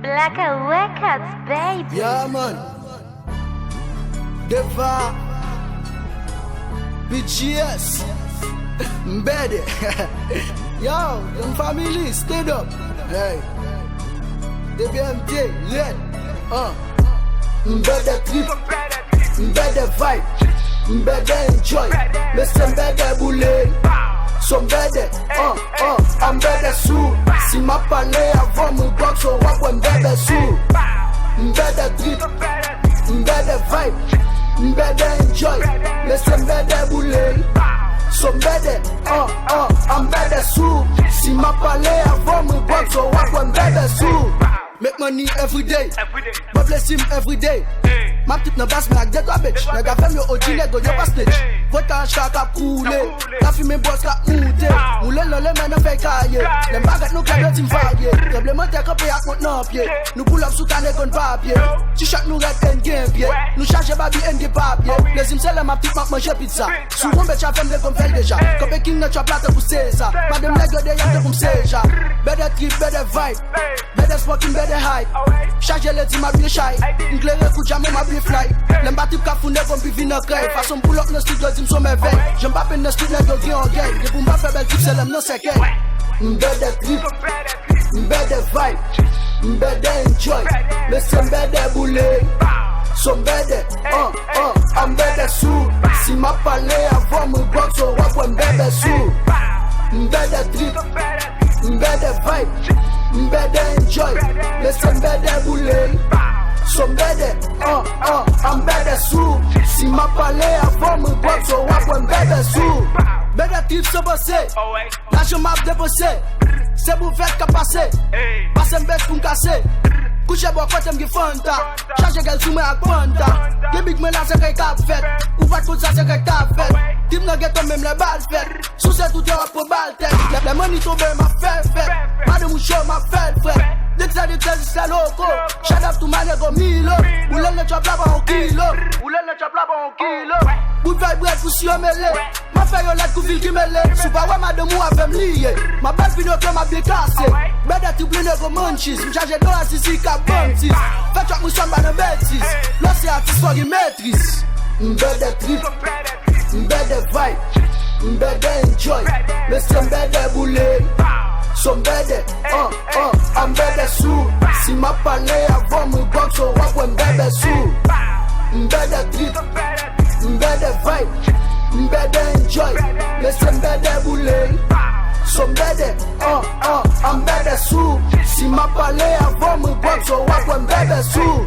Black Records, baby. Yeah, man. Deva. BGS. Mbede. Yo, young family, stand up. Hey. DBMT, red. Mbede trip. Mbede vibe. Mbede enjoy. Mr. Mbede boule. So mbede, I'm mbede sou. Si ma parle avant mon box, so wap mbede sou. Mbede drip, mbede vibe, mbede enjoy. Mr. Mbede boule. So mbede, I'm mbede sou. Si ma parle avant mon box, so wap mbede sou. Make money every day, but bless him every day. Ma petite ne basse, mais la get bitch. Le gars fait mieux au dîner, go y'a pas snitch. Votre chat a coulé, la fumée bosse a monté. Moulin le lait, mais ne fait cailler. Les baguettes nous cadent, team faillé. Tremblement t'es copé à compte non pied. Nous pull up sous canne con papier. T-shirt nous red and game pied. Nous charge baby and get papier. Les imsels ma petite marque manger pizza. Souvent bitch a fait de comme fait déjà. Copé king ne chop plate pour ça. Madame nègre de y'a comme c'est ça. Better trip, better vibe. Better smoking, better hype. Charge les team à bien shy. Une clé coup jamais ma fly. Lem bati ka fune kon pi vin nan kay. Façon pull up nan studio dim so me veille. J'aime pas pen nan studio nèg gen en gang. De pou m'a fait belle trip c'est lem nan sekay. Mbede trip, mbede vibe, mbede enjoy. Mr. Mbede boule. So mbede, I'm mbede sou. Si ma parle avant mon box so wap mbede sou. Mbede trip, mbede vibe, mbede enjoy. Mr. Mbede boule. So mbede, I'm mbede sou. Si ma parle avant mon box, so wap mbede sou. Mbede trip se bosse, la je map dépose. C'est pour faire qu'à passer, passe mbede pour m'kasser. Couche bois quand m'gi fanta, charge gal sou me ak fanta. Ge big men la se kay kap fait, ou pas tout ça se kay kap fait. Tim na get même les balles fait, sous c'est tout Europe pour balle tête. Les money tombé ma fait, madame show ma fait. Dès que ça dit que c'est loco, shout out to my nigga Milo. Ou l'en ne chop là pas un kilo, ou l'en ne chop là pas un kilo. Ou vibe bread pour si on mêlé, ma fait yo let kouvil qui mêlé. Sou pas ouais madame ou a fait m'lié, ma belle fille que m'a bien cassé. Bede tu plein de munchies, m'charge de la sisi ka bunties. Fait chop moussam ba de bêtises, là c'est artiste for qui maîtrise. Mbede trip, mbede vibe, mbede enjoy. Mr. Mbede boule. So mbede, I'm mbede sou. Si ma parle avant mon box, so wap mbede sou. Mbede trip, mbede vibe, mbede enjoy. Mr. Mbede boule. So mbede, I'm mbede sou. Si ma parle avant mon box, so wap mbede sou.